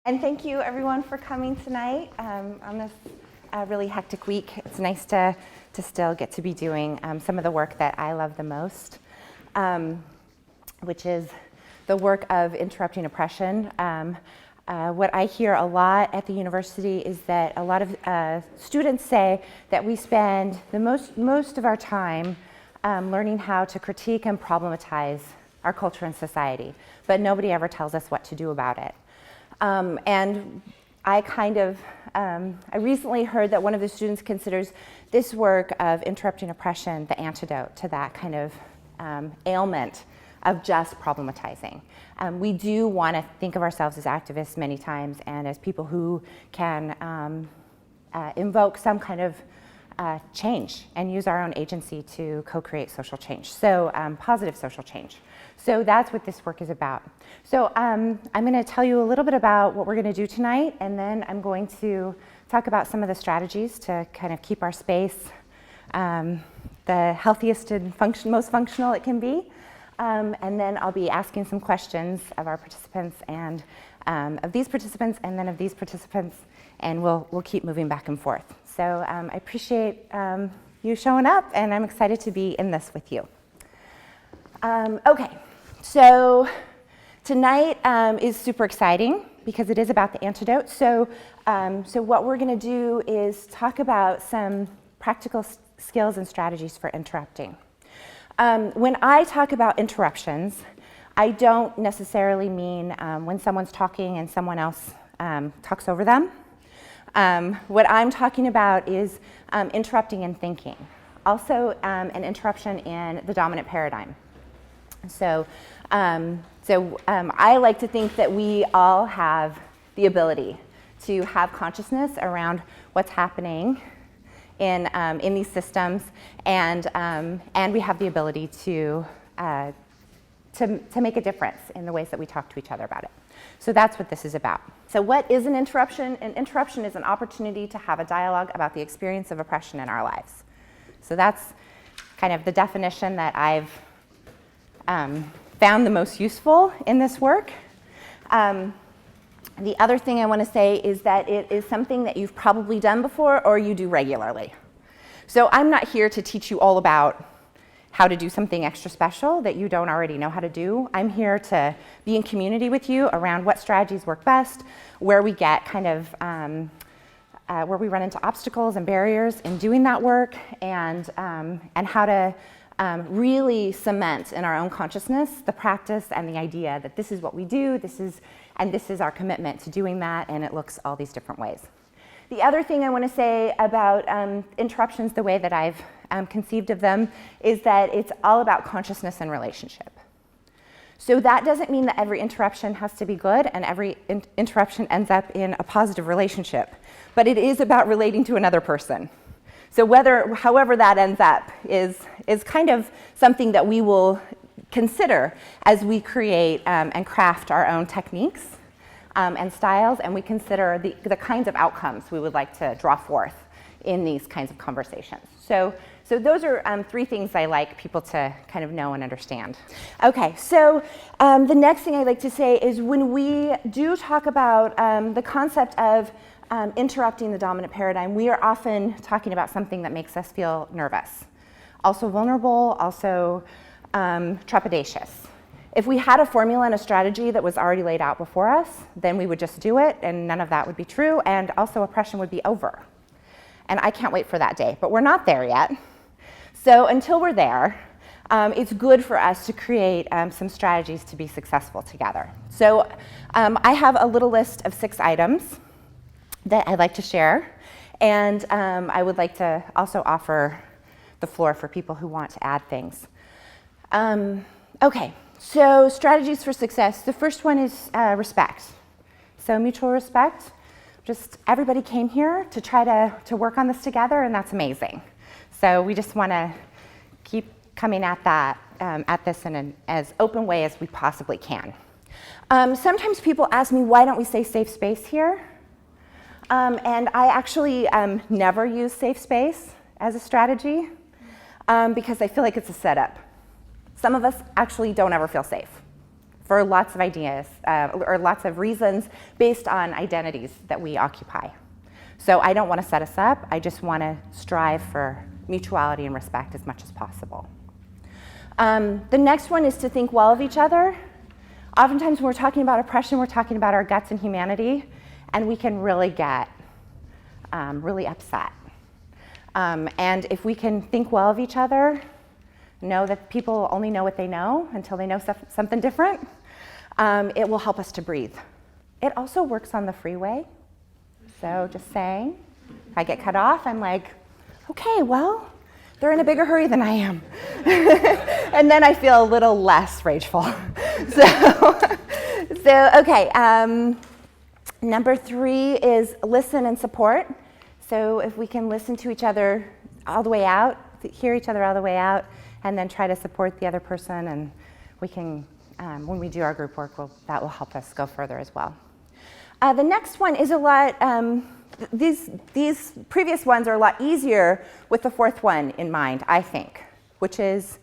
And thank you everyone for coming tonight on this really hectic week. It's nice to still get to be doing some of the work that I love the most, which is the work of interrupting oppression. What I hear a lot at the university is that a lot of students say that we spend the most of our time learning how to critique and problematize our culture and society, but nobody ever tells us what to do about it. And I recently heard that one of the students considers this work of interrupting oppression the antidote to that kind of ailment of just problematizing. We do want to think of ourselves as activists many times and as people who can invoke some kind of change and use our own agency to co-create social change, so positive social change. So that's what this work is about. So I'm going to tell you a little bit about what we're going to do tonight, and then I'm going to talk about some of the strategies to kind of keep our space the healthiest and most functional it can be. And then I'll be asking some questions of our participants and of these participants and then of these participants, and we'll keep moving back and forth. So I appreciate you showing up, and I'm excited to be in this with you. Okay, so tonight is super exciting because it is about the antidote. So what we're going to do is talk about some practical skills and strategies for interrupting. When I talk about interruptions, I don't necessarily mean when someone's talking and someone else talks over them. What I'm talking about is interrupting in thinking, also an interruption in the dominant paradigm. So I like to think that we all have the ability to have consciousness around what's happening in these systems, and we have the ability to make a difference in the ways that we talk to each other about it. So that's what this is about. So what is an interruption? An interruption is an opportunity to have a dialogue about the experience of oppression in our lives. So that's kind of the definition that I've found the most useful in this work. The other thing I want to say is that it is something that you've probably done before or you do regularly. So I'm not here to teach you all about how to do something extra special that you don't already know how to do. I'm here to be in community with you around what strategies work best, where we get kind of, where we run into obstacles and barriers in doing that work, and how to really cement in our own consciousness the practice and the idea that this is what we do, this is our commitment to doing that, and it looks all these different ways. The other thing I want to say about interruptions, the way that I've conceived of them, is that it's all about consciousness and relationship. So that doesn't mean that every interruption has to be good and every interruption ends up in a positive relationship, but it is about relating to another person. So however that ends up is kind of something that we will consider as we create and craft our own techniques and styles, and we consider the kinds of outcomes we would like to draw forth in these kinds of conversations. So those are three things I like people to kind of know and understand. Okay, so the next thing I'd like to say is when we do talk about the concept of interrupting the dominant paradigm, we are often talking about something that makes us feel nervous, also vulnerable, also trepidatious. If we had a formula and a strategy that was already laid out before us, then we would just do it, and none of that would be true, and also oppression would be over. And I can't wait for that day, but we're not there yet. So until we're there, it's good for us to create some strategies to be successful together. So I have a little list of 6 items that I'd like to share, and I would like to also offer the floor for people who want to add things. Okay, so strategies for success. The first one is respect. So mutual respect. Just everybody came here to try to work on this together, and that's amazing. So we just want to keep coming at this in an as open way as we possibly can. Sometimes people ask me, why don't we say safe space here? And I actually never use safe space as a strategy because I feel like it's a setup. Some of us actually don't ever feel safe. for lots of ideas or lots of reasons based on identities that we occupy. So I don't want to set us up. I just want to strive for mutuality and respect as much as possible. The next one is to think well of each other. Oftentimes when we're talking about oppression, we're talking about our guts and humanity, and we can really get really upset. And if we can think well of each other, know that people only know what they know until they know something different, it will help us to breathe. It also works on the freeway. So just saying, if I get cut off, I'm like, okay, well, they're in a bigger hurry than I am. And then I feel a little less rageful. So okay, number 3 is listen and support. So if we can listen to each other all the way out, hear each other all the way out, and then try to support the other person, and we can, when we do our group work, that will help us go further as well. The next one is a lot, these previous ones are a lot easier with the 4th one in mind, I think, which is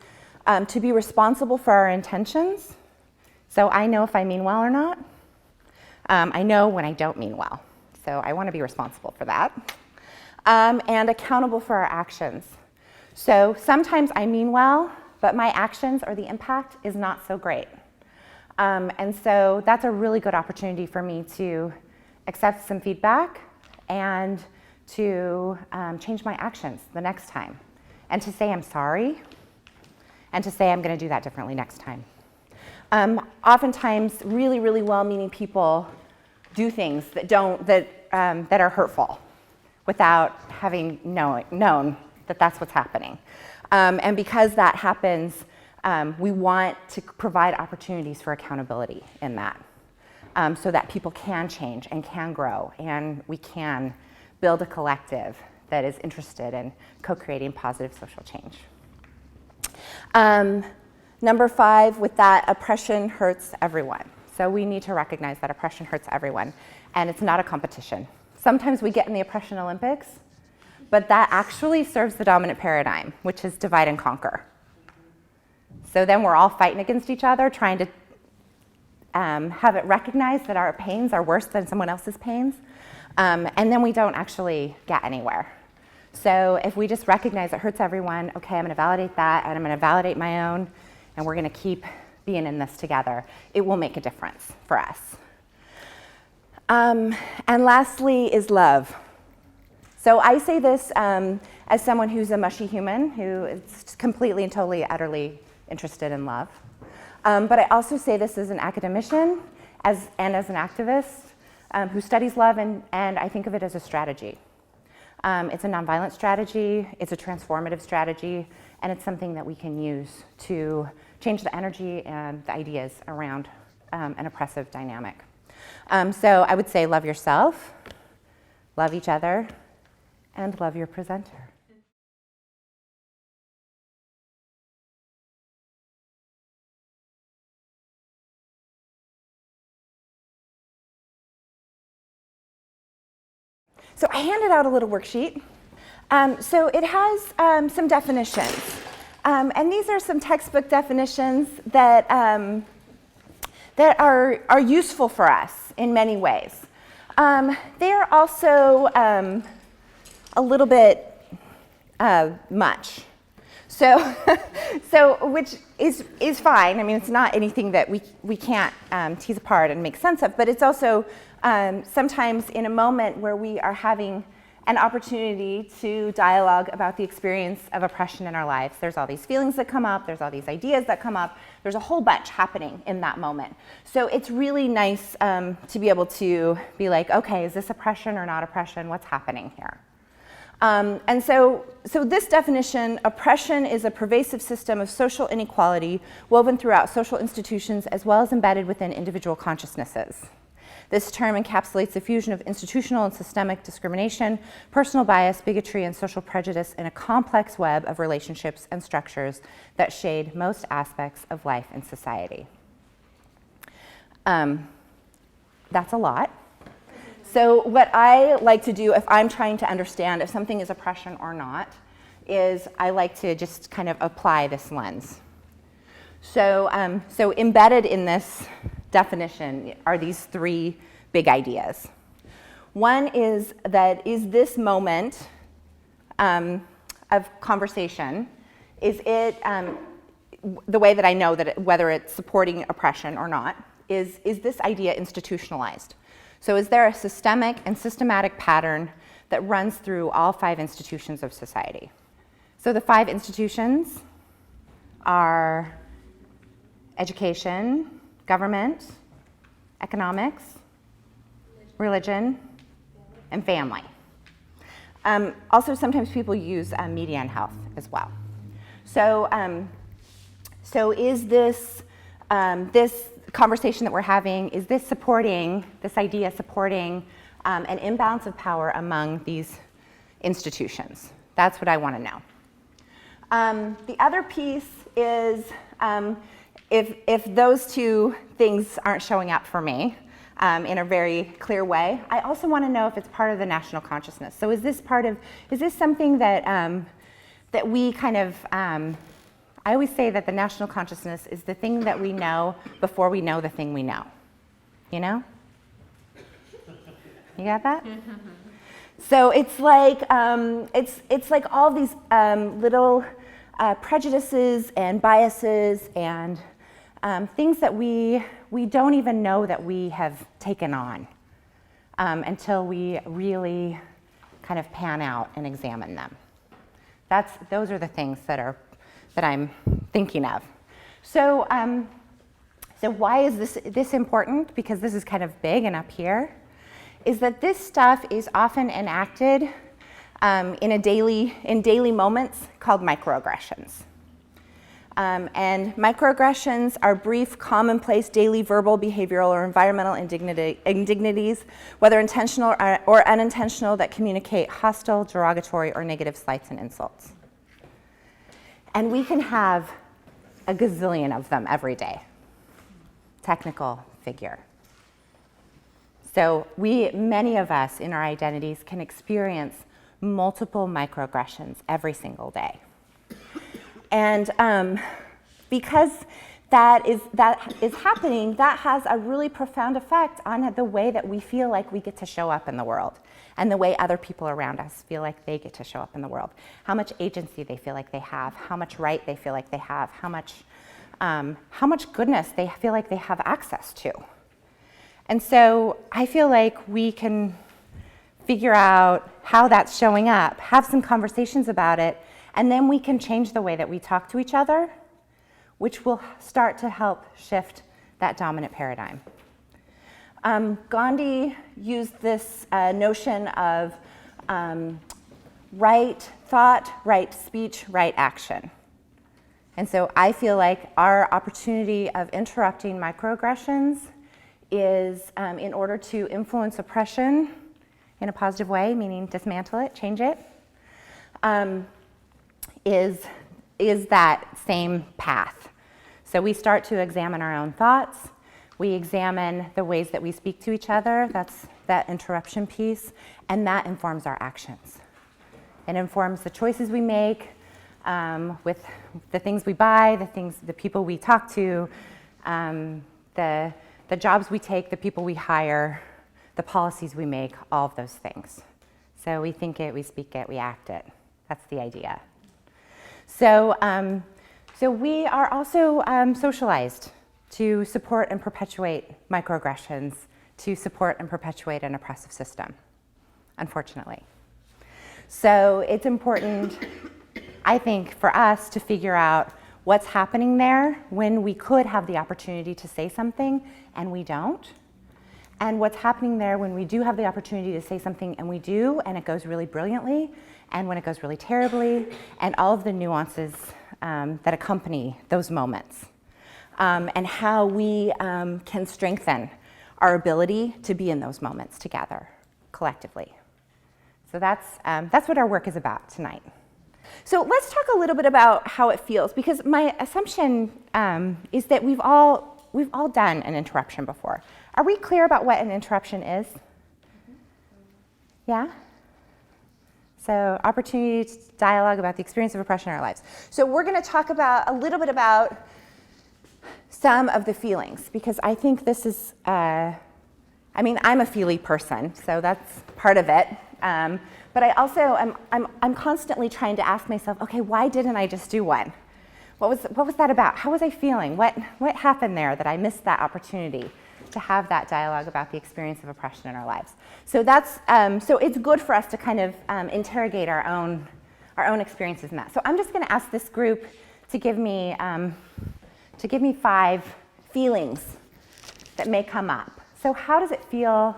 to be responsible for our intentions. So I know if I mean well or not. I know when I don't mean well. So I want to be responsible for that. And accountable for our actions. So sometimes I mean well, but my actions or the impact is not so great. And so that's a really good opportunity for me to accept some feedback and to change my actions the next time, and to say I'm sorry, and to say I'm going to do that differently next time. Oftentimes, really, really well-meaning people do things that that are hurtful without having known that that's what's happening. And because that happens, we want to provide opportunities for accountability in that, so that people can change and can grow, and we can build a collective that is interested in co-creating positive social change. Number 5, with that, oppression hurts everyone. So we need to recognize that oppression hurts everyone, and it's not a competition. Sometimes we get in the oppression Olympics, but that actually serves the dominant paradigm, which is divide and conquer. So then we're all fighting against each other, trying to have it recognized that our pains are worse than someone else's pains, and then we don't actually get anywhere. So if we just recognize it hurts everyone, okay, I'm going to validate that, and I'm going to validate my own, and we're going to keep being in this together, it will make a difference for us. And lastly is love. So I say this as someone who's a mushy human, who is completely and totally, utterly interested in love. But I also say this as an academician and as an activist who studies love, and I think of it as a strategy. It's a nonviolent strategy, it's a transformative strategy, and it's something that we can use to change the energy and the ideas around an oppressive dynamic. So I would say love yourself, love each other, and love your presenter. So I handed out a little worksheet. So it has some definitions. And these are some textbook definitions that, that are useful for us in many ways. They are also a little bit much. So, which is fine. I mean, it's not anything that we can't tease apart and make sense of, but it's also sometimes in a moment where we are having an opportunity to dialogue about the experience of oppression in our lives. There's all these feelings that come up, there's all these ideas that come up, there's a whole bunch happening in that moment. So it's really nice to be able to be like, okay, is this oppression or not oppression? What's happening here? And so this definition, oppression is a pervasive system of social inequality woven throughout social institutions as well as embedded within individual consciousnesses. This term encapsulates a fusion of institutional and systemic discrimination, personal bias, bigotry, and social prejudice in a complex web of relationships and structures that shade most aspects of life and society. That's a lot. So what I like to do if I'm trying to understand if something is oppression or not is I like to just kind of apply this lens. So embedded in this definition are these three big ideas. One is that is this moment of conversation, is it the way that I know that whether it's supporting oppression or not, is this idea institutionalized? So is there a systemic and systematic pattern that runs through all 5 institutions of society? So the 5 institutions are education, government, economics, religion, and family. Also, sometimes people use media and health as well. So is this conversation that we're having, is this supporting, this idea supporting an imbalance of power among these institutions? That's what I want to know. The other piece is if those two things aren't showing up for me in a very clear way, I also want to know if it's part of the national consciousness. So is this something that that we kind of, I always say that the national consciousness is the thing that we know before we know the thing we know. You know? You got that? So it's like all these little prejudices and biases and things that we don't even know that we have taken on until we really kind of pan out and examine them. Those are the things that I'm thinking of. So why is this important? Because this is kind of big and up here. Is that this stuff is often enacted in daily moments called microaggressions. And microaggressions are brief, commonplace, daily verbal, behavioral, or environmental indignities, whether intentional or unintentional, that communicate hostile, derogatory, or negative slights and insults. And we can have a gazillion of them every day. Technical figure. So many of us in our identities can experience multiple microaggressions every single day. And because that is happening, that has a really profound effect on the way that we feel like we get to show up in the world and the way other people around us feel like they get to show up in the world. How much agency they feel like they have, how much right they feel like they have, how much goodness they feel like they have access to. And so I feel like we can figure out how that's showing up, have some conversations about it, and then we can change the way that we talk to each other, which will start to help shift that dominant paradigm. Gandhi used this notion of right thought, right speech, right action. And so I feel like our opportunity of interrupting microaggressions is in order to influence oppression in a positive way, meaning dismantle it, change it, is that same path. So we start to examine our own thoughts, we examine the ways that we speak to each other, that's that interruption piece, and that informs our actions. It informs the choices we make with the things we buy, the people we talk to, the jobs we take, the people we hire, the policies we make, all of those things. So we think it, we speak it, we act it. That's the idea. So we are also socialized to support and perpetuate microaggressions, to support and perpetuate an oppressive system, unfortunately. So it's important, I think, for us to figure out what's happening there when we could have the opportunity to say something and we don't, and what's happening there when we do have the opportunity to say something and we do, and it goes really brilliantly, and when it goes really terribly, and all of the nuances that accompany those moments, and how we can strengthen our ability to be in those moments together, collectively. So that's what our work is about tonight. So let's talk a little bit about how it feels, because my assumption is that we've all done an interruption before. Are we clear about what an interruption is? Yeah? So opportunity to dialogue about the experience of oppression in our lives. So we're going to talk about a little bit about some of the feelings, because I think this is, I'm a feely person, so that's part of it. But I also, I'm constantly trying to ask myself, okay, why didn't I just do one? What was that about? How was I feeling? What happened there that I missed that opportunity to have that dialogue about the experience of oppression in our lives? So that's, so it's good for us to kind of interrogate our own experiences in that. So I'm just going to ask this group to give me 5 feelings that may come up. So how does it feel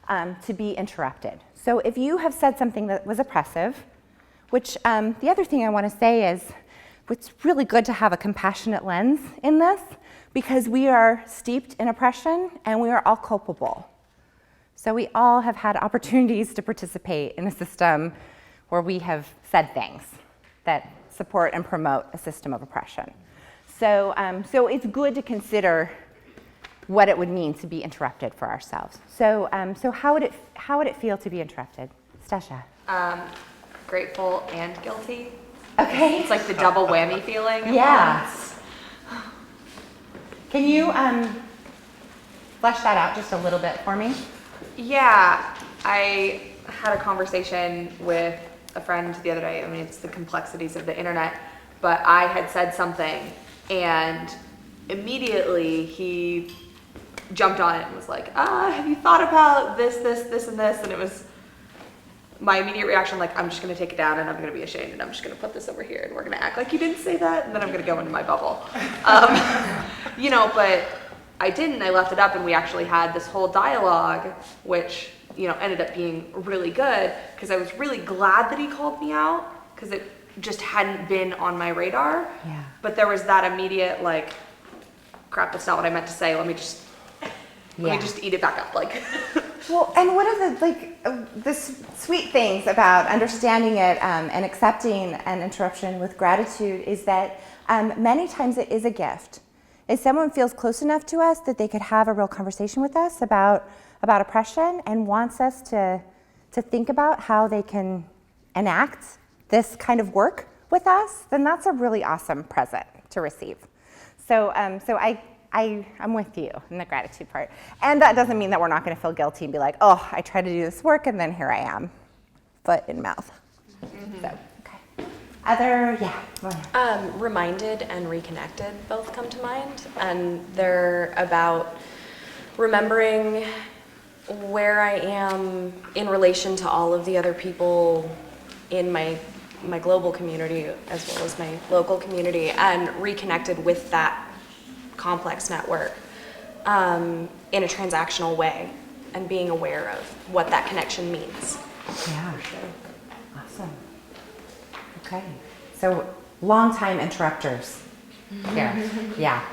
to be interrupted? So if you have said something that was oppressive, which the other thing I want to say is it's really good to have a compassionate lens in this, because we are steeped in oppression and we are all culpable. So we all have had opportunities to participate in a system where we have said things that support and promote a system of oppression. So, so it's good to consider what it would mean to be interrupted for ourselves. So, so how would it feel to be interrupted? Stasha? Grateful and guilty. Okay. It's like the double whammy feeling. Yeah. Can you flesh that out just a little bit for me? Yeah, I had a conversation with a friend the other day. I mean, it's the complexities of the internet, but I had said something and immediately he jumped on it and was like, have you thought about this, and this? And it was my immediate reaction, like, I'm just going to take it down and I'm going to be ashamed and I'm just going to put this over here and we're going to act like you didn't say that and then I'm going to go into my bubble. You know, but I didn't. I left it up and we actually had this whole dialogue, which, you know, ended up being really good because I was really glad that he called me out because it just hadn't been on my radar. Yeah. But there was that immediate, like, crap, that's not what I meant to say. Let me just eat it back up. Like, well, and one of the sweet things about understanding it and accepting an interruption with gratitude is that many times it is a gift. If someone feels close enough to us that they could have a real conversation with us about oppression and wants us to think about how they can enact this kind of work with us, then that's a really awesome present to receive. So, so I'm with you in the gratitude part. And that doesn't mean that we're not going to feel guilty and be like, oh, I tried to do this work and then here I am, foot in mouth. Mm-hmm. So, okay. Go ahead. Reminded and reconnected both come to mind, and they're about remembering where I am in relation to all of the other people in my global community as well as my local community, and reconnected with that complex network in a transactional way and being aware of what that connection means. Yeah, sure. Awesome. Okay. So long-time interrupters here. Yeah.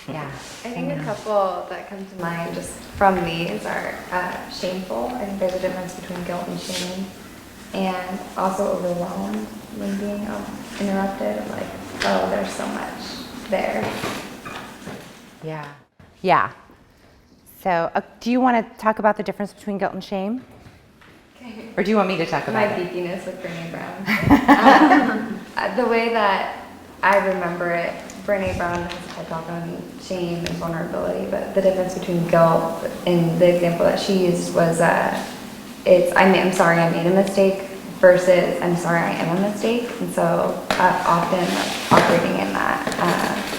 Yeah. I think a couple that come to mind just from these are shameful. I think there's a difference between guilt and shame, and also overwhelmed when being interrupted. Like, oh, there's so much there. Yeah. Yeah. So do you want to talk about the difference between guilt and shame? Okay. Or do you want me to talk about My it? geekiness with Brené Brown. The way that I remember it, Brené Brown has a TED talk on shame and vulnerability, but the difference between guilt and the example that she used was I'm sorry I made a mistake versus I'm sorry I am a mistake. And so often operating in that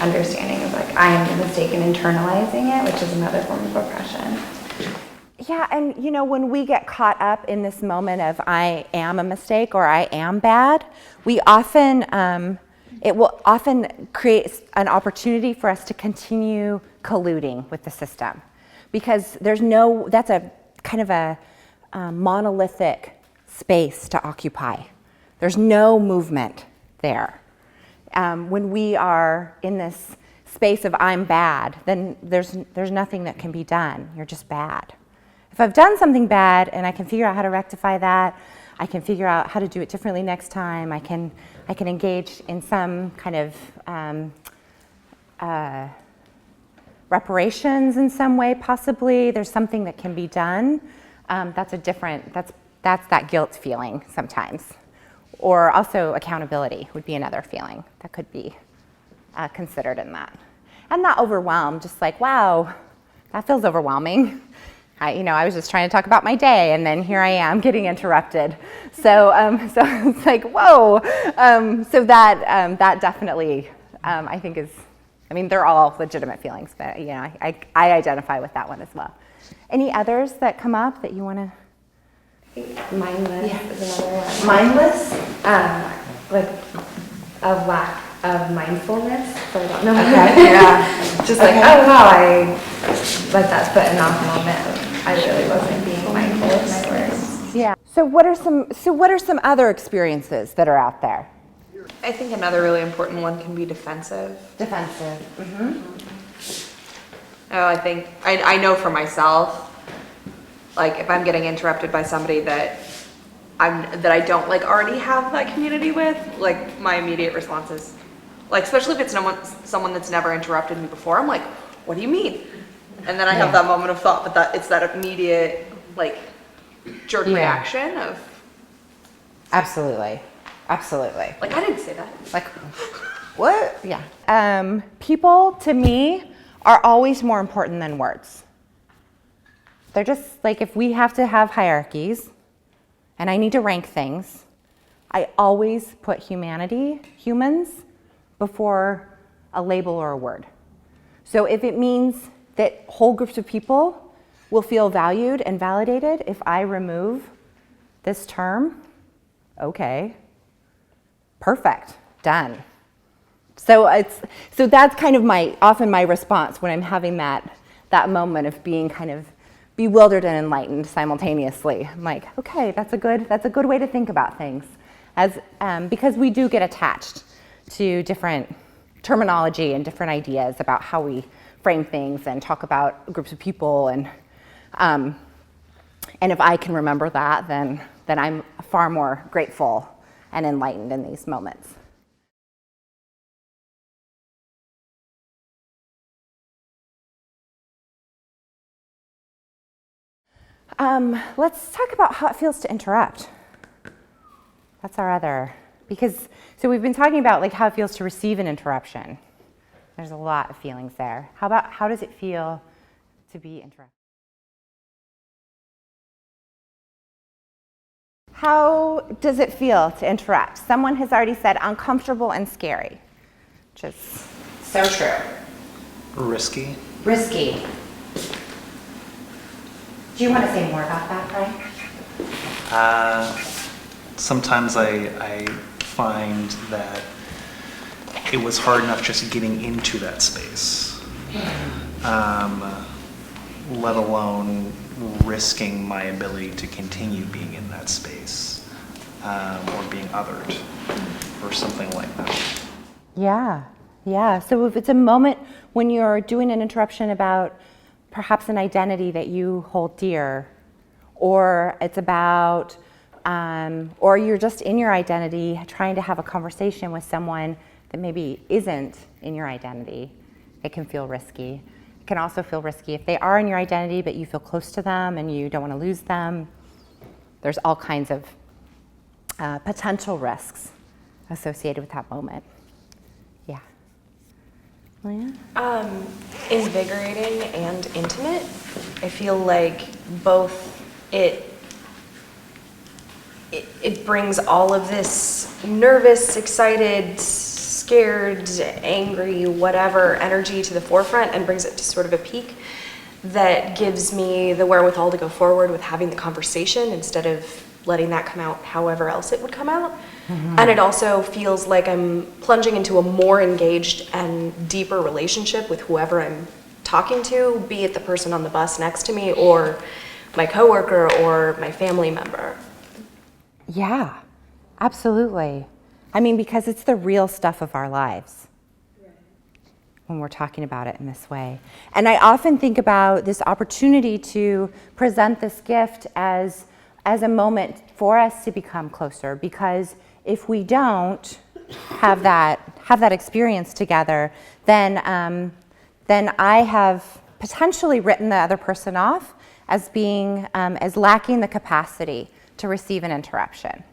understanding of like I am the mistake and internalizing it, which is another form of oppression. Yeah, and you know, when we get caught up in this moment of I am a mistake or I am bad, we often, it will often create an opportunity for us to continue colluding with the system. Because that's a kind of a monolithic space to occupy. There's no movement there. When we are in this space of I'm bad, then there's nothing that can be done. You're just bad. If I've done something bad and I can figure out how to rectify that, I can figure out how to do it differently next time, I can engage in some kind of reparations in some way, possibly. There's something that can be done. That's that guilt feeling sometimes. Or also accountability would be another feeling that could be considered in that. And not overwhelmed, just like, wow, that feels overwhelming. I was just trying to talk about my day, and then here I am getting interrupted. So it's like, whoa. So that definitely, I think they're all legitimate feelings, but I identify with that one as well. Any others that come up that you want to? Mindless is another one. Mindless? Like a lack of mindfulness. So I don't know. Okay. Yeah. Just like, oh wow, I let that foot in off moment. I really wasn't being mindful of my words. Yeah. So what are some other experiences that are out there? I think another really important one can be defensive. Defensive. Mm-hmm. I know for myself, like if I'm getting interrupted by somebody that I don't like already have that community with, like my immediate response is, like especially if it's someone that's never interrupted me before, I'm like, what do you mean? And then I have that moment of thought, but it's that immediate like jerk reaction of Absolutely. Absolutely. like I didn't say that. Like, what? Yeah. People, to me, are always more important than words. They're just like, if we have to have hierarchies and I need to rank things, I always put humans, before a label or a word. So if it means that whole groups of people will feel valued and validated if I remove this term, okay, perfect, done. So that's kind of often my response when I'm having that moment of being kind of bewildered and enlightened simultaneously. I'm like, okay, that's a good way to think about things, because we do get attached to different terminology and different ideas about how we frame things and talk about groups of people, and if I can remember that, then I'm far more grateful and enlightened in these moments. Let's talk about how it feels to interrupt. That's our other, so we've been talking about like how it feels to receive an interruption. There's a lot of feelings there. How does it feel to be interrupted? How does it feel to interrupt? Someone has already said uncomfortable and scary, which is so true. Risky. Risky. Do you want to say more about that, Frank? Sometimes I find that it was hard enough just getting into that space, let alone risking my ability to continue being in that space, or being othered, or something like that. Yeah. So if it's a moment when you're doing an interruption about perhaps an identity that you hold dear, or it's about, or you're just in your identity trying to have a conversation with someone that maybe isn't in your identity, it can feel risky. It can also feel risky if they are in your identity, but you feel close to them and you don't want to lose them. There's all kinds of potential risks associated with that moment. Yeah. Leah? Invigorating and intimate. I feel like both it brings all of this nervous, excited, scared, angry, whatever energy to the forefront and brings it to sort of a peak that gives me the wherewithal to go forward with having the conversation instead of letting that come out however else it would come out. Mm-hmm. And it also feels like I'm plunging into a more engaged and deeper relationship with whoever I'm talking to, be it the person on the bus next to me or my coworker or my family member. Yeah, absolutely. I mean, because it's the real stuff of our lives when we're talking about it in this way. And I often think about this opportunity to present this gift as a moment for us to become closer, because if we don't have that experience together, then I have potentially written the other person off as being as lacking the capacity to receive an interruption.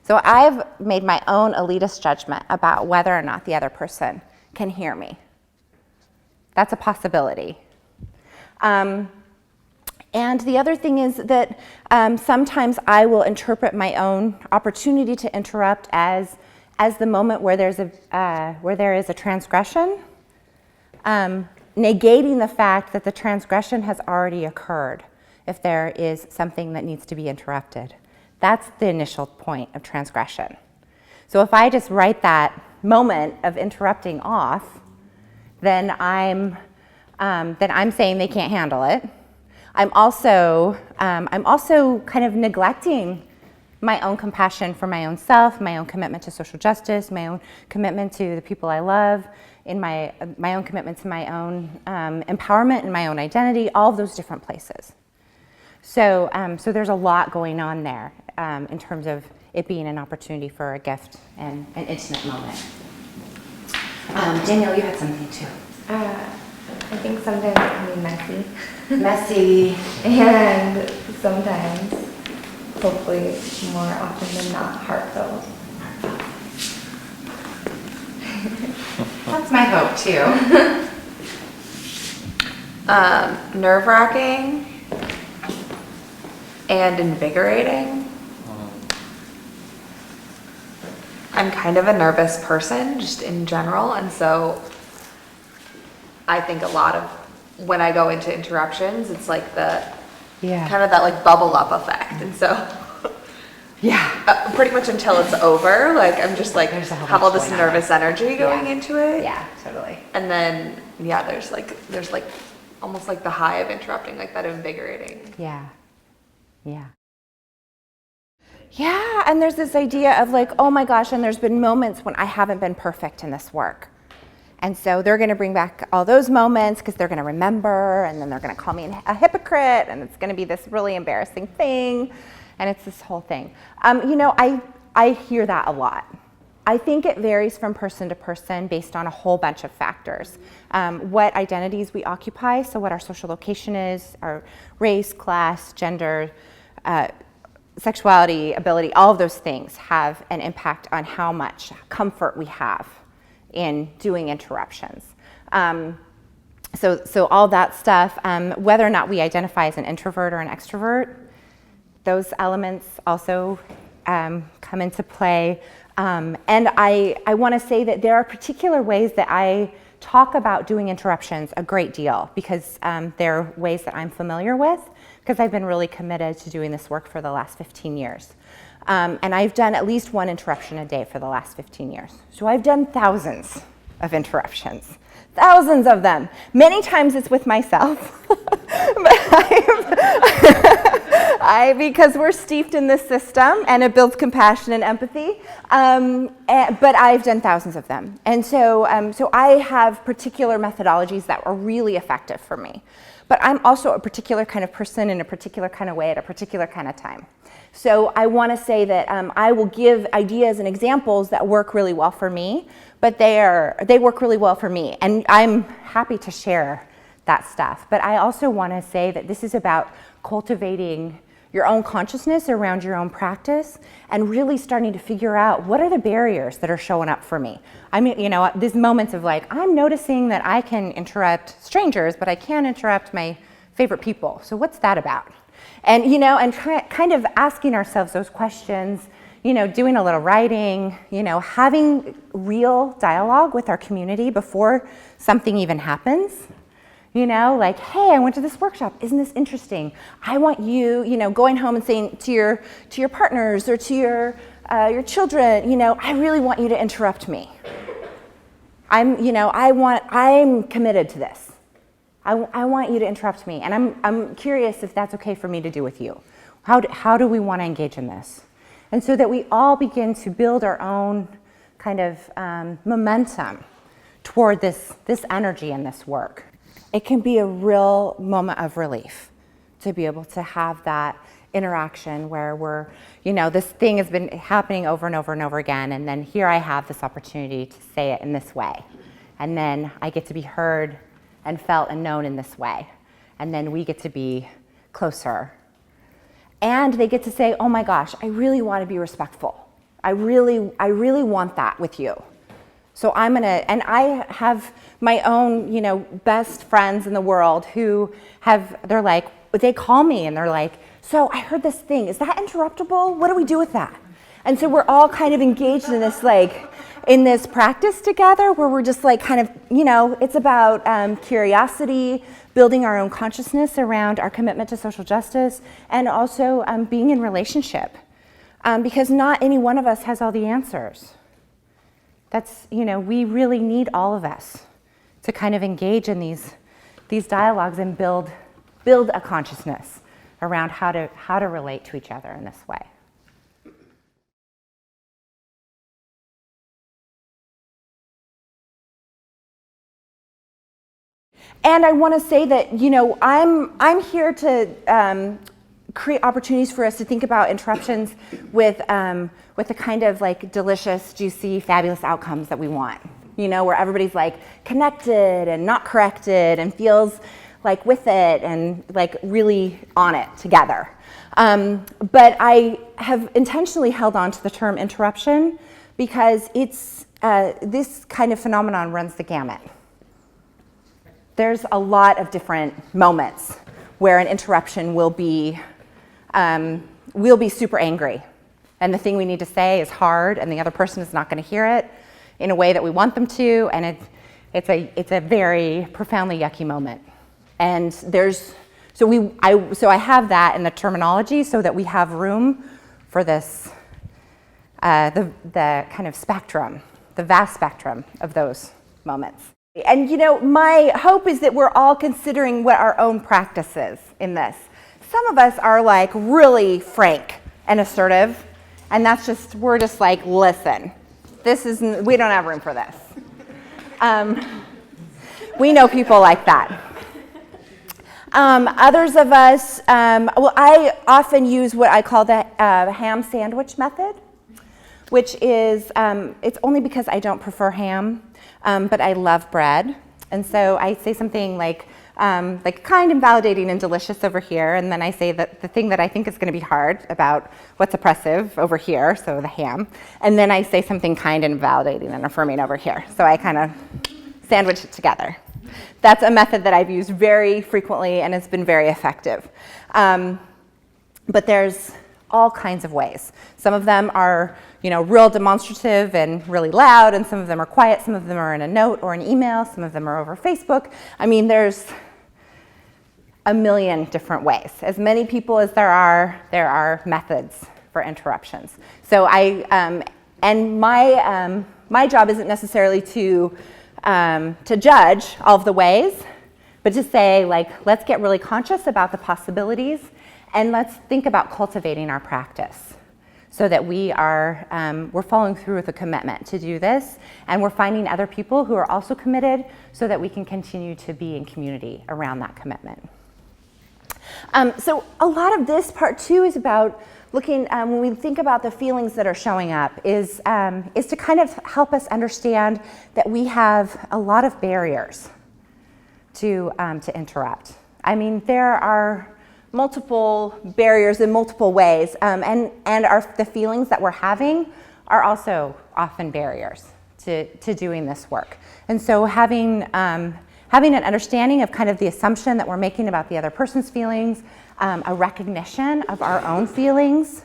So I've made my own elitist judgment about whether or not the other person can hear me. That's a possibility. And the other thing is that sometimes I will interpret my own opportunity to interrupt as the moment where there is a transgression, negating the fact that the transgression has already occurred if there is something that needs to be interrupted. That's the initial point of transgression. So if I just write that moment of interrupting off, then I'm saying they can't handle it. I'm also kind of neglecting my own compassion for my own self, my own commitment to social justice, my own commitment to the people I love, in my own commitment to my own empowerment and my own identity, all of those different places. So there's a lot going on there in terms of it being an opportunity for a gift and an intimate moment. Danielle, you had something too. I think sometimes it can be messy. Messy. And sometimes, hopefully more often than not, heartfelt. That's my hope too. Nerve-wracking and invigorating. I'm kind of a nervous person just in general, and so I think a lot of when I go into interruptions, it's like the kind of that like bubble up effect, and so pretty much until it's over, like I'm just like have all this nervous energy going into it. Yeah, totally. And then there's like almost like the high of interrupting, like that invigorating. Yeah, and there's this idea of like, oh my gosh, and there's been moments when I haven't been perfect in this work. And so they're going to bring back all those moments because they're going to remember, and then they're going to call me a hypocrite, and it's going to be this really embarrassing thing, and it's this whole thing. I hear that a lot. I think it varies from person to person based on a whole bunch of factors. What identities we occupy, so what our social location is, our race, class, gender, sexuality, ability, all of those things have an impact on how much comfort we have in doing interruptions. So all that stuff, whether or not we identify as an introvert or an extrovert, those elements also come into play. And I want to say that there are particular ways that I talk about doing interruptions a great deal because they're ways that I'm familiar with because I've been really committed to doing this work for the last 15 years. And I've done at least one interruption a day for the last 15 years. So I've done thousands of interruptions, thousands of them. Many times it's with myself, because we're steeped in this system and it builds compassion and empathy. But I've done thousands of them. And so I have particular methodologies that are really effective for me. But I'm also a particular kind of person in a particular kind of way at a particular kind of time. So I want to say that I will give ideas and examples that work really well for me, but they work really well for me. And I'm happy to share that stuff. But I also want to say that this is about cultivating your own consciousness around your own practice and really starting to figure out what are the barriers that are showing up for me. I mean, these moments of like, I'm noticing that I can interrupt strangers, but I can't interrupt my favorite people. So what's that about? And, and kind of asking ourselves those questions, doing a little writing, having real dialogue with our community before something even happens. Like, hey, I went to this workshop. Isn't this interesting? I want you, going home and saying to your partners or to your children, I really want you to interrupt me. I'm committed to this. I want you to interrupt me, and I'm curious if that's okay for me to do with you. How do we want to engage in this? And so that we all begin to build our own kind of momentum toward this energy in this work. It can be a real moment of relief to be able to have that interaction where we're, this thing has been happening over and over and over again, and then here I have this opportunity to say it in this way. And then I get to be heard and felt and known in this way. And then we get to be closer. And they get to say, oh my gosh, I really want to be respectful. I really want that with you. So and I have my own, best friends in the world who they're like, they call me and they're like, so I heard this thing, is that interruptible? What do we do with that? And so we're all kind of engaged in this, in this practice together where we're just kind of, it's about curiosity, building our own consciousness around our commitment to social justice, and also being in relationship. Because not any one of us has all the answers. That's, we really need all of us to kind of engage in these dialogues and build a consciousness around how to relate to each other in this way. And I want to say that, I'm here to create opportunities for us to think about interruptions with the kind of delicious, juicy, fabulous outcomes that we want. Where everybody's connected and not corrected and feels with it and really on it together. But I have intentionally held on to the term interruption because it's this kind of phenomenon runs the gamut. There's a lot of different moments where an interruption will be super angry, and the thing we need to say is hard, and the other person is not going to hear it in a way that we want them to, and it's a very profoundly yucky moment. And so I have that in the terminology so that we have room for this the kind of spectrum, the vast spectrum of those moments. And my hope is that we're all considering what our own practice is in this. Some of us are really frank and assertive, and we're just listen, we don't have room for this. We know people like that. Others of us, I often use what I call the ham sandwich method, which is, it's only because I don't prefer ham, but I love bread. And so I say something kind and validating and delicious over here, and then I say that the thing that I think is going to be hard about what's oppressive over here, so the ham, and then I say something kind and validating and affirming over here. So I kind of sandwich it together. That's a method that I've used very frequently and it's been very effective. But there's all kinds of ways. Some of them are, real demonstrative and really loud, and some of them are quiet. Some of them are in a note or an email. Some of them are over Facebook. I mean, there's a million different ways. As many people as there are methods for interruptions. So my job isn't necessarily to judge all of the ways, but to say, let's get really conscious about the possibilities, and let's think about cultivating our practice so that we're following through with a commitment to do this, and we're finding other people who are also committed so that we can continue to be in community around that commitment. So a lot of this part too is about looking, when we think about the feelings that are showing up, is to kind of help us understand that we have a lot of barriers to interrupt. I mean, there are multiple barriers in multiple ways, and the feelings that we're having are also often barriers to doing this work. And so having an understanding of kind of the assumption that we're making about the other person's feelings, a recognition of our own feelings,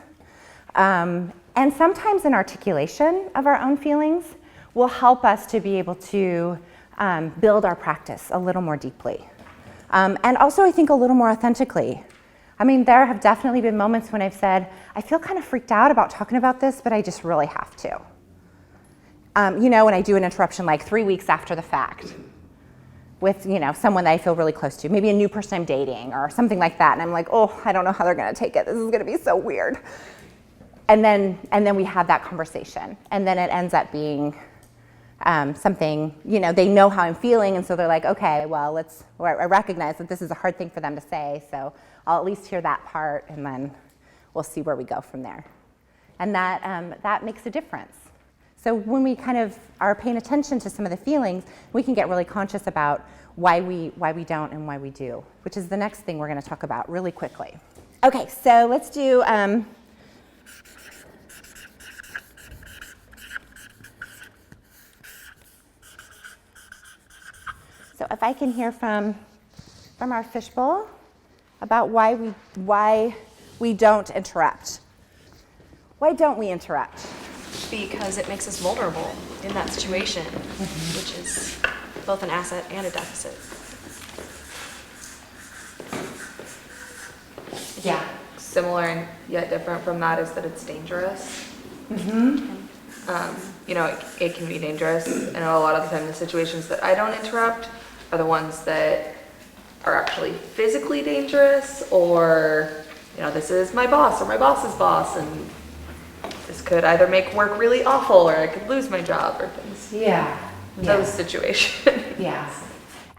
and sometimes an articulation of our own feelings will help us to be able to build our practice a little more deeply. And also, I think, a little more authentically. I mean, there have definitely been moments when I've said, I feel kind of freaked out about talking about this, but I just really have to. When I do an interruption 3 weeks after the fact with, someone that I feel really close to, maybe a new person I'm dating or something like that, and I'm like, oh, I don't know how they're going to take it. This is going to be so weird. And then we have that conversation, and then it ends up being something, they know how I'm feeling, and so they're like, okay, well, I recognize that this is a hard thing for them to say, so I'll at least hear that part, and then we'll see where we go from there. And that makes a difference. So when we kind of are paying attention to some of the feelings, we can get really conscious about why we don't and why we do, which is the next thing we're going to talk about really quickly. Okay, so let's do So if I can hear from our fishbowl about why we don't interrupt. Why don't we interrupt? Because it makes us vulnerable in that situation, which is both an asset and a deficit. Yeah. Similar and yet different from that is that it's dangerous. You know, it can be dangerous. I know a lot of the time the situations that I don't interrupt are the ones that are actually physically dangerous, or, you know, this is my boss or my boss's boss, and this could either make work really awful or I could lose my job or things. Yeah. Those situations. Yeah.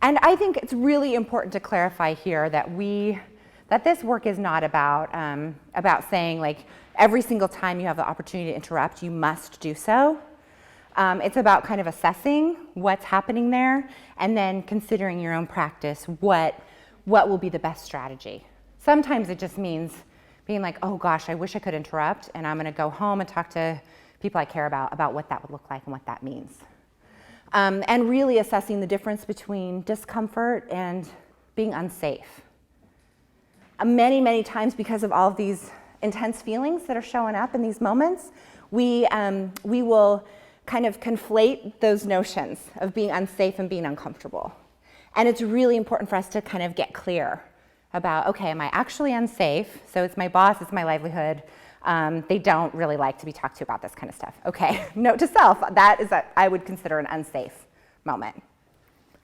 And I think it's really important to clarify here that this work is not about saying, like, every single time you have the opportunity to interrupt, you must do so. It's about kind of assessing what's happening there and then considering your own practice, what will be the best strategy. Sometimes it just means being like, oh gosh, I wish I could interrupt, and I'm gonna go home and talk to people I care about what that would look like and what that means. And really assessing the difference between discomfort and being unsafe. Many, many times, because of all of these intense feelings that are showing up in these moments, we will kind of conflate those notions of being unsafe and being uncomfortable. And it's really important for us to kind of get clear about, okay, am I actually unsafe? So it's my boss, it's my livelihood. They don't really like to be talked to about this kind of stuff. Okay, note to self, that is what I would consider an unsafe moment.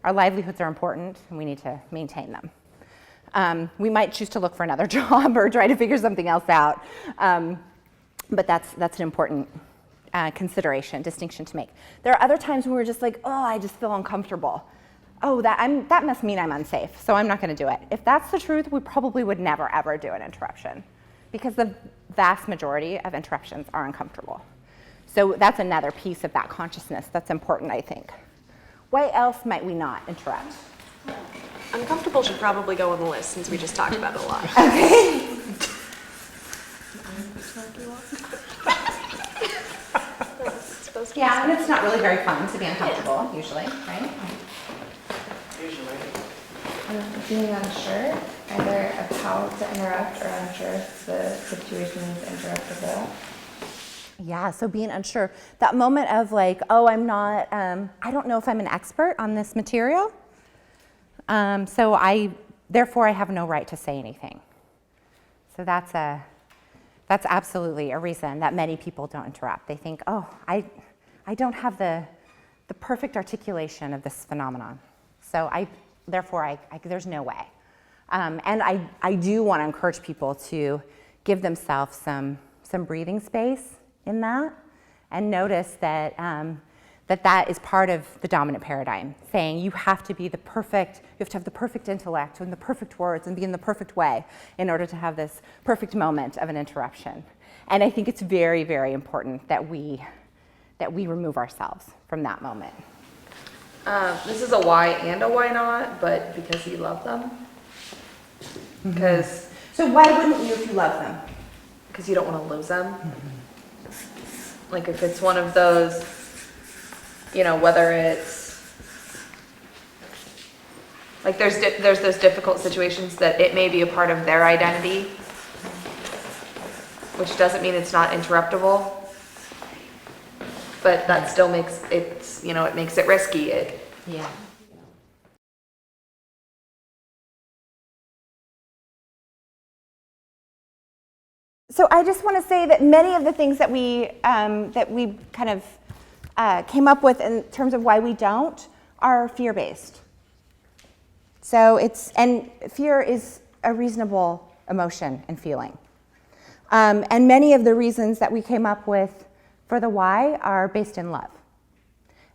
Our livelihoods are important and we need to maintain them. We might choose to look for another job or try to figure something else out. But that's an important distinction to make. There are other times when we're just like, oh, I just feel uncomfortable. Oh, that must mean I'm unsafe, so I'm not gonna do it. If that's the truth, we probably would never, ever do an interruption, because the vast majority of interruptions are uncomfortable. So that's another piece of that consciousness that's important, I think. Why else might we not interrupt? Uncomfortable should probably go on the list since we just talked about it a lot. Okay. Yeah, and it's not really very fun to be uncomfortable, usually, right? Being unsure, either of how to interrupt or unsure if the situation is interruptible. Yeah, so being unsure. That moment of like, oh, I don't know if I'm an expert on this material, therefore I have no right to say anything. So that's absolutely a reason that many people don't interrupt. They think, oh, I don't have the perfect articulation of this phenomenon. So therefore there's no way. And I do want to encourage people to give themselves some breathing space in that, and notice that that is part of the dominant paradigm, saying you have to have the perfect intellect and the perfect words and be in the perfect way in order to have this perfect moment of an interruption. And I think it's very, very important that we remove ourselves from that moment. This is a why and a why not, but because you love them. Because So why wouldn't you if you love them? you don't want to lose them. Like if it's one of those, you know, whether it's like there's those difficult situations that it may be a part of their identity, which doesn't mean it's not interruptible. But that still makes it makes it risky. Yeah. So I just want to say that many of the things that we kind of came up with in terms of why we don't are fear-based. So and fear is a reasonable emotion and feeling. And many of the reasons that we came up with for the why are based in love.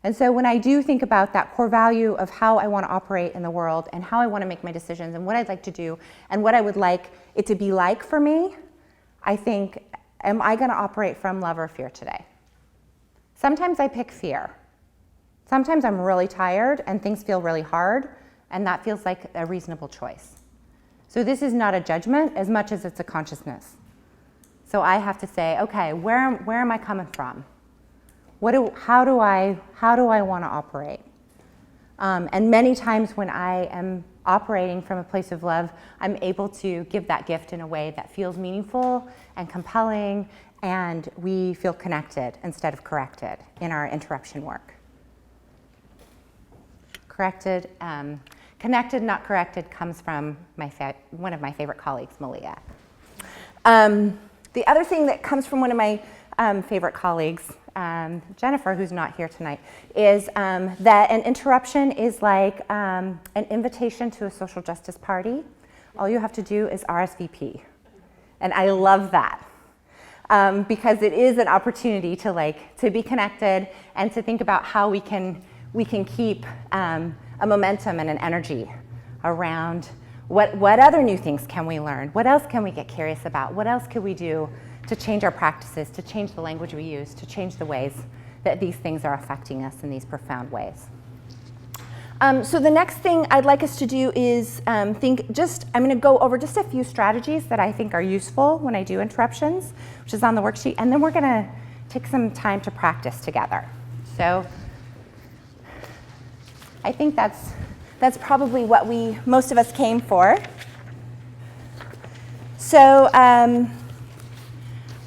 And so when I do think about that core value of how I want to operate in the world and how I want to make my decisions and what I'd like to do and what I would like it to be like for me, I think, am I going to operate from love or fear today? Sometimes I pick fear. Sometimes I'm really tired and things feel really hard, and that feels like a reasonable choice. So this is not a judgment as much as it's a consciousness. So I have to say, okay, where am I coming from? How do I want to operate? And many times when I am operating from a place of love, I'm able to give that gift in a way that feels meaningful and compelling, and we feel connected instead of corrected in our interruption work. Connected, not corrected, comes from one of my favorite colleagues, Malia. The other thing that comes from one of my favorite colleagues, Jennifer, who's not here tonight, is that an interruption is like an invitation to a social justice party. All you have to do is RSVP. And I love that. Because it is an opportunity to be connected and to think about how we can keep a momentum and an energy around what other new things can we learn? What else can we get curious about? What else could we do to change our practices, to change the language we use, to change the ways that these things are affecting us in these profound ways? So the next thing I'd like us to do is I'm going to go over just a few strategies that I think are useful when I do interruptions, which is on the worksheet, and then we're going to take some time to practice together. So I think that's probably what most of us came for. So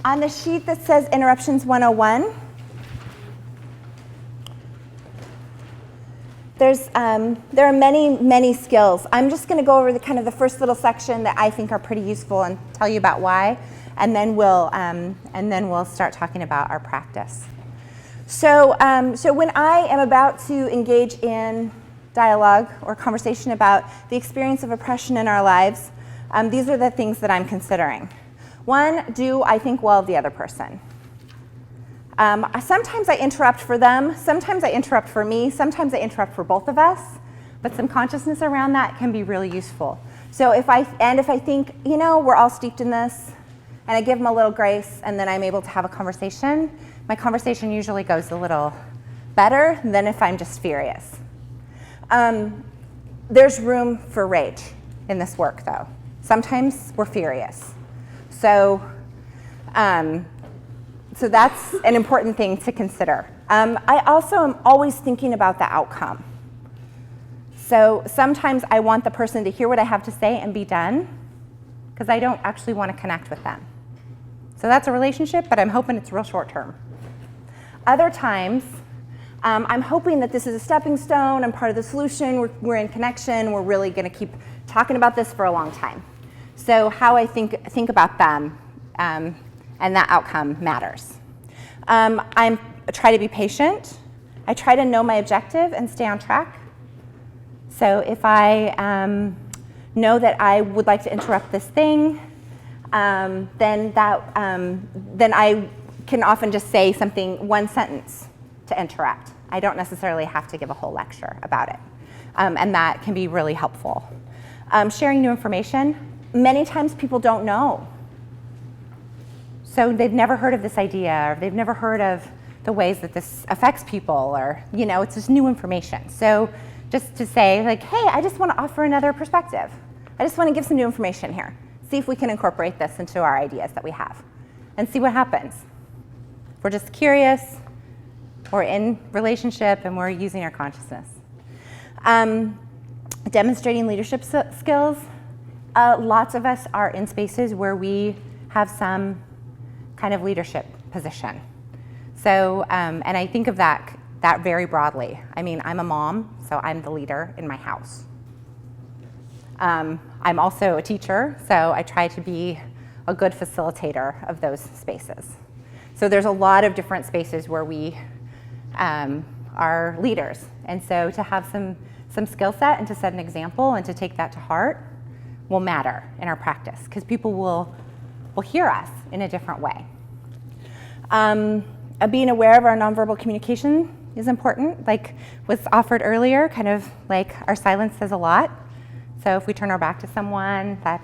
on the sheet that says Interruptions 101, there are many skills. I'm just going to go over the first little section that I think are pretty useful and tell you about why, and then we'll start talking about our practice. So when I am about to engage in dialogue or conversation about the experience of oppression in our lives, these are the things that I'm considering. One, do I think well of the other person? Sometimes I interrupt for them, sometimes I interrupt for me, sometimes I interrupt for both of us, but some consciousness around that can be really useful. So if I think, we're all steeped in this, and I give them a little grace, and then I'm able to have a conversation, my conversation usually goes a little better than if I'm just furious. There's room for rage in this work, though. Sometimes we're furious. So that's an important thing to consider. I also am always thinking about the outcome. So sometimes I want the person to hear what I have to say and be done, because I don't actually want to connect with them. So that's a relationship, but I'm hoping it's real short term. Other times, I'm hoping that this is a stepping stone, I'm part of the solution, we're in connection, we're really going to keep talking about this for a long time. So how I think about them and that outcome matters. I try to be patient. I try to know my objective and stay on track. So if I know that I would like to interrupt this thing, then I can often just say one sentence to interrupt. I don't necessarily have to give a whole lecture about it. And that can be really helpful. Sharing new information. Many times people don't know. So they've never heard of this idea, or they've never heard of the ways that this affects people, or, it's just new information. So just to say, hey, I just want to offer another perspective. I just want to give some new information here. See if we can incorporate this into our ideas that we have, and see what happens. If we're just curious, we're in relationship, and we're using our consciousness. Demonstrating leadership skills. Lots of us are in spaces where we have some kind of leadership position. So, and I think of that very broadly. I mean, I'm a mom, so I'm the leader in my house. I'm also a teacher, so I try to be a good facilitator of those spaces. So there's a lot of different spaces where we are leaders. And so to have some skill set and to set an example and to take that to heart will matter in our practice, because people will hear us in a different way. Being aware of our nonverbal communication is important, like was offered earlier, kind of like our silence says a lot. So if we turn our back to someone, that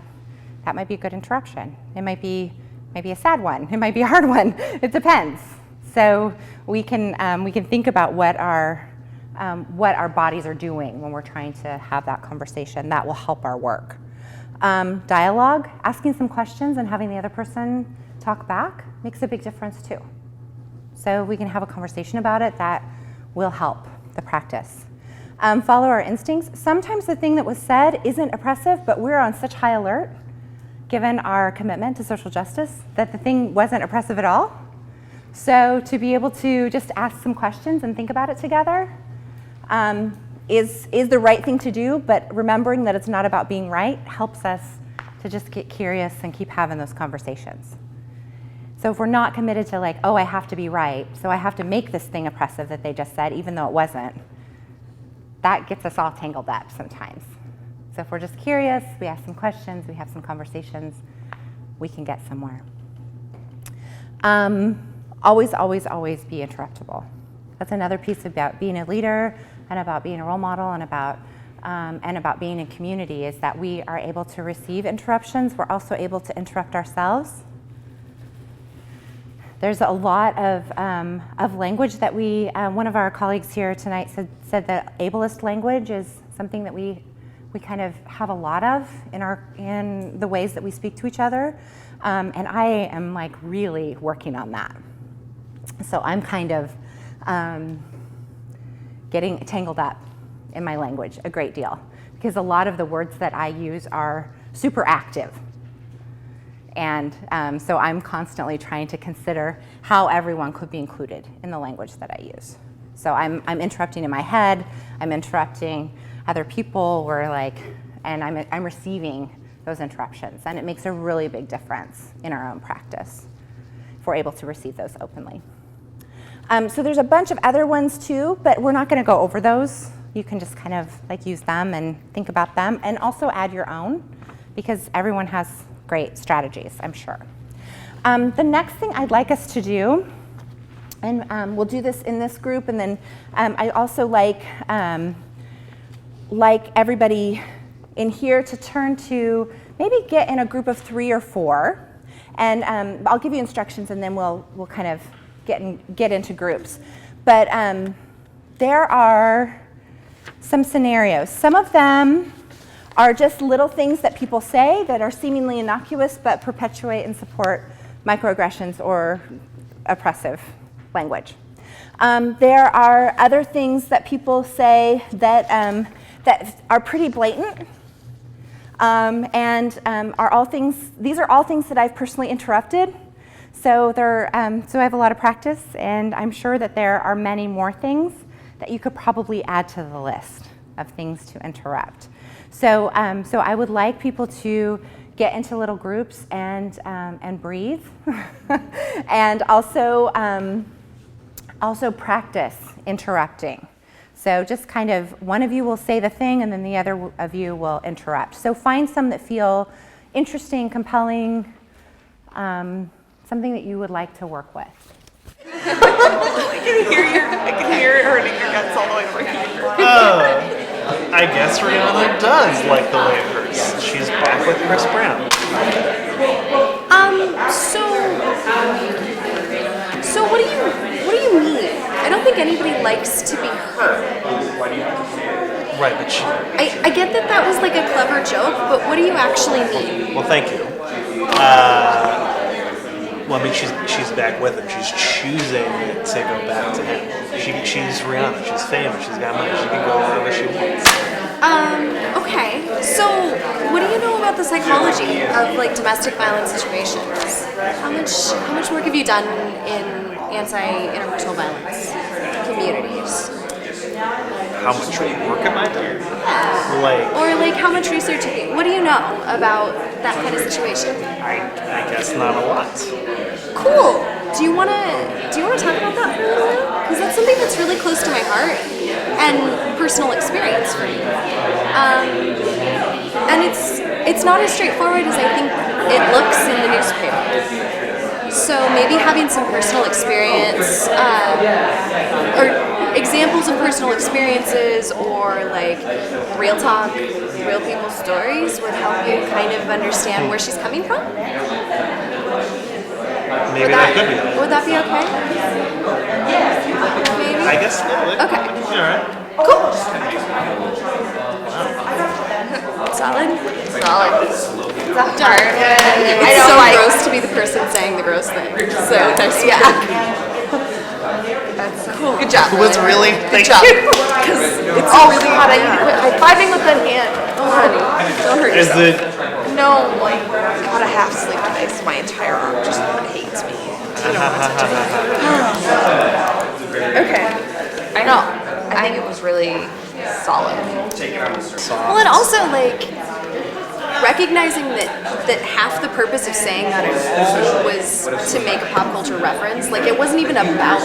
might be a good interruption. It might be maybe a sad one. It might be a hard one. It depends. So we can think about what our bodies are doing when we're trying to have that conversation. That will help our work. Dialogue, asking some questions and having the other person talk back makes a big difference too. So we can have a conversation about it. That will help the practice. follow our instincts. Sometimes the thing that was said isn't oppressive, but we're on such high alert, given our commitment to social justice, that the thing wasn't oppressive at all. So to be able to just ask some questions and think about it together is the right thing to do, but remembering that it's not about being right helps us to just get curious and keep having those conversations. So if we're not committed to like, oh, I have to be right, so I have to make this thing oppressive that they just said, even though it wasn't, that gets us all tangled up sometimes. So if we're just curious, we ask some questions, we have some conversations, we can get somewhere. Always, always, always be interruptible. That's another piece about being a leader and about being a role model and about being in community, is that we are able to receive interruptions. We're also able to interrupt ourselves. There's a lot of language that one of our colleagues here tonight said that ableist language is something that we kind of have a lot of in the ways that we speak to each other. And I am like really working on that. So I'm kind of getting tangled up in my language a great deal, because a lot of the words that I use are super active. And so I'm constantly trying to consider how everyone could be included in the language that I use. So I'm interrupting in my head, I'm interrupting other people, and I'm receiving those interruptions. And it makes a really big difference in our own practice if we're able to receive those openly. So there's a bunch of other ones too, but we're not going to go over those. You can just kind of like use them and think about them, and also add your own, because everyone has great strategies, I'm sure. The next thing I'd like us to do, and we'll do this in this group, and then I also like everybody in here to turn to, maybe get in a group of 3 or 4, and I'll give you instructions, and then we'll kind of get into groups. But there are some scenarios. Some of them are just little things that people say that are seemingly innocuous but perpetuate and support microaggressions or oppressive language. There are other things that people say that are pretty blatant, and are all things. These are all things that I've personally interrupted. So so I have a lot of practice, and I'm sure that there are many more things that you could probably add to the list of things to interrupt. So I would like people to get into little groups and breathe, and also practice interrupting. So just kind of one of you will say the thing, and then the other of you will interrupt. So find some that feel interesting, compelling, something that you would like to work with. I can hear it hurting your guts all the way over here. Oh, I guess Rihanna does like the way it hurts. She's back with Chris Brown. So what do you mean? I don't think anybody likes to be hurt. Right, but I get that was like a clever joke, but what do you actually mean? well, thank you. Well, I mean, she's back with him. She's choosing to go back to him. She's Rihanna. She's famous. She's got money. She can go wherever she wants. Okay. So, what do you know about the psychology of like domestic violence situations? How much work have you done in anti-interpersonal violence communities? How much work am I doing? Or how much research have you? What do you know about that kind of situation? I guess not a lot. Cool. Do you wanna talk about that for a little while? Because that's something that's really close to my heart and personal experience for me. And it's not as straightforward as I think it looks in the newspaper. So maybe having some personal experience, or examples of personal experiences, or like real talk, real people's stories would help you kind of understand where she's coming from. Maybe that could be. Would that be okay? Maybe? I guess so. Okay. All right. Cool. Solid? It's hard. It's so gross to be the person saying the gross thing. So nice. Yeah. That's so Good job. Was really? Good job. Because it's really God, I need to quit high-fiving with one hand. Oh, honey, don't hurt Is yourself. it? No, like, got a half sleep today, so my entire arm just hates me. You don't want to touch it. Okay. I know. I think it was really solid. Well, and also, like, recognizing that half the purpose of saying that was to make a pop culture reference. Like, it wasn't even about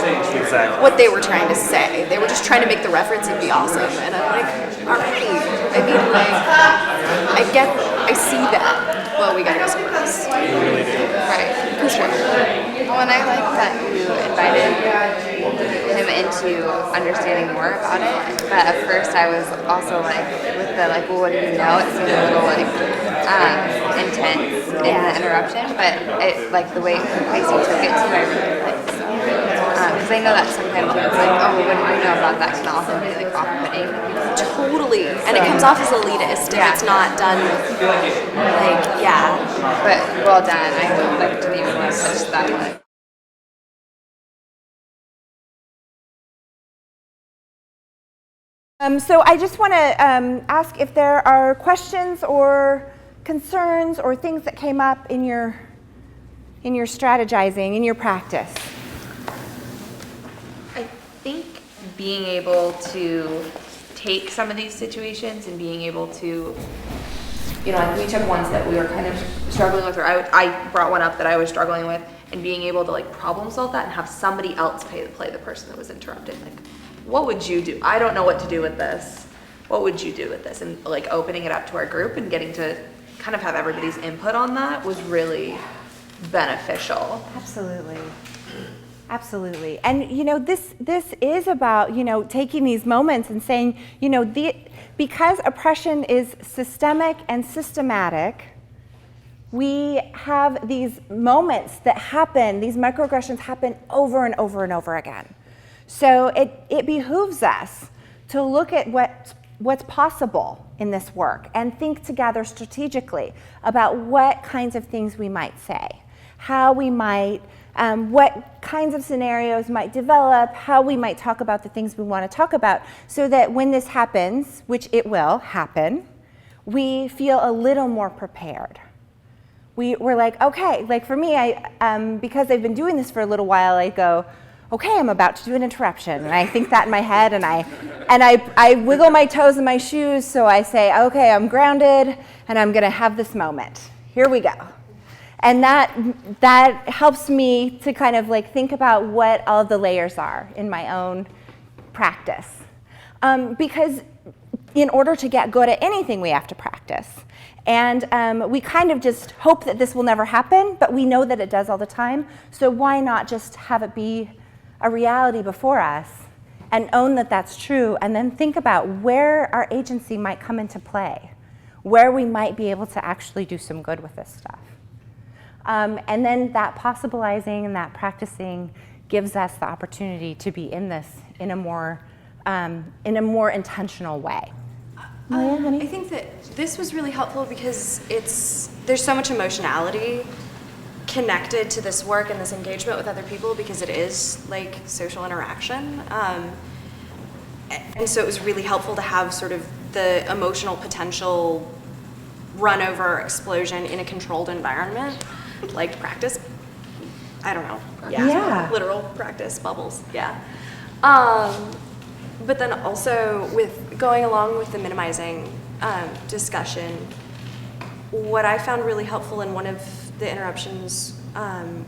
what they were trying to say. They were just trying to make the reference and be awesome. And I'm like, all right. I mean, like, I see that. Well, we gotta go somewhere else. Right. For sure. Well, and I like that you invited him into understanding more about it. But at first, I was also like, with the like, well, what do you know? It seemed a little like intense in the interruption. But it like the way the place you took it to, I really liked. Because I know that sometimes when it's like, oh, well, what do you know about that? Can also be like off-putting. Totally. And it comes off as elitist if it's not done like, yeah. But well done. I like didn't even want to touch that one. So I just want to ask if there are questions or concerns or things that came up in your strategizing, in your practice. I think being able to take some of these situations and being able to, you know, like we took ones that we were kind of struggling with, or I brought one up that I was struggling with, and being able to like problem solve that and have somebody else play the person that was interrupted. Like, what would you do? I don't know what to do with this. What would you do with this? And like opening it up to our group and getting to kind of have everybody's input on that was really beneficial. Absolutely. Absolutely. And, you know, this is about, you know, taking these moments and saying, you know, because oppression is systemic and systematic, we have these moments that happen, these microaggressions happen over and over and over again. So it behooves us to look at what's possible in this work and think together strategically about what kinds of things we might say, how we might, what kinds of scenarios might develop, how we might talk about the things we want to talk about, so that when this happens, which it will happen, we feel a little more prepared. We're like, okay, like for me, because I've been doing this for a little while, I go, okay, I'm about to do an interruption. And I think that in my head, and I wiggle my toes in my shoes, so I say, okay, I'm grounded, and I'm gonna have this moment. Here we go. And that helps me to kind of like think about what all of the layers are in my own practice. Because in order to get good at anything, we have to practice. And we kind of just hope that this will never happen, but we know that it does all the time. So why not just have it be a reality before us and own that that's true, and then think about where our agency might come into play, where we might be able to actually do some good with this stuff. And then that possibilizing and that practicing gives us the opportunity to be in this in a more intentional way. I think that this was really helpful because there's so much emotionality connected to this work and this engagement with other people, because it is like social interaction. And so it was really helpful to have sort of the emotional potential run over explosion in a controlled environment, like practice. I don't know. Yeah. Literal practice bubbles. Yeah. But then also with going along with the minimizing discussion, what I found really helpful in one of the interruptions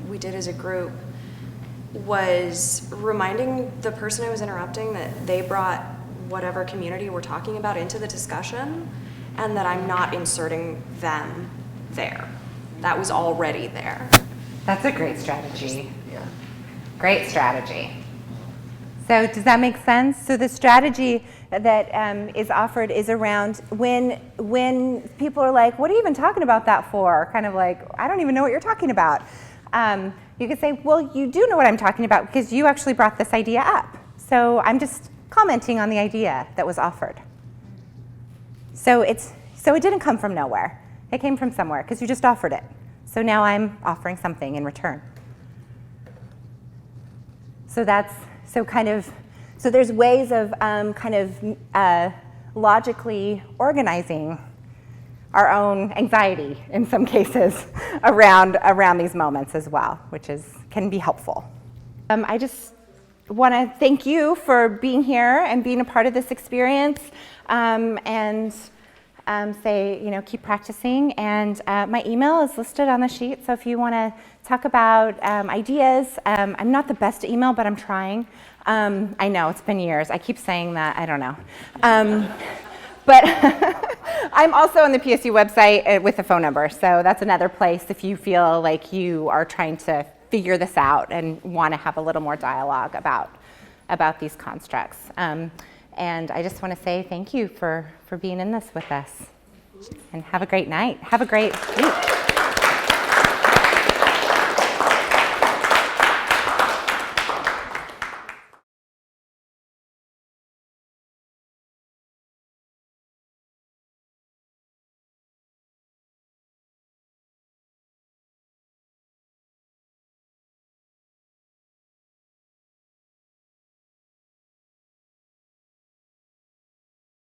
we did as a group was reminding the person I was interrupting that they brought whatever community we're talking about into the discussion, and that I'm not inserting them there. That was already there. That's a great strategy. Yeah. Great strategy. So does that make sense? So the strategy that is offered is around when people are like, what are you even talking about that for? Kind of like, I don't even know what you're talking about. You could say, well, you do know what I'm talking about because you actually brought this idea up. So I'm just commenting on the idea that was offered. So it didn't come from nowhere. It came from somewhere because you just offered it. So now I'm offering something in return. So kind of So there's ways of kind of logically organizing our own anxiety in some cases around these moments as well, which can be helpful. I just want to thank you for being here and being a part of this experience, and say, keep practicing. And my email is listed on the sheet, so if you want to talk about ideas, I'm not the best at email, but I'm trying. I know, it's been years. I keep saying that, I don't know. But I'm also on the PSU website with a phone number, so that's another place if you feel like you are trying to figure this out and want to have a little more dialogue about these constructs. And I just want to say thank you for being in this with us. And have a great night. Have a great week.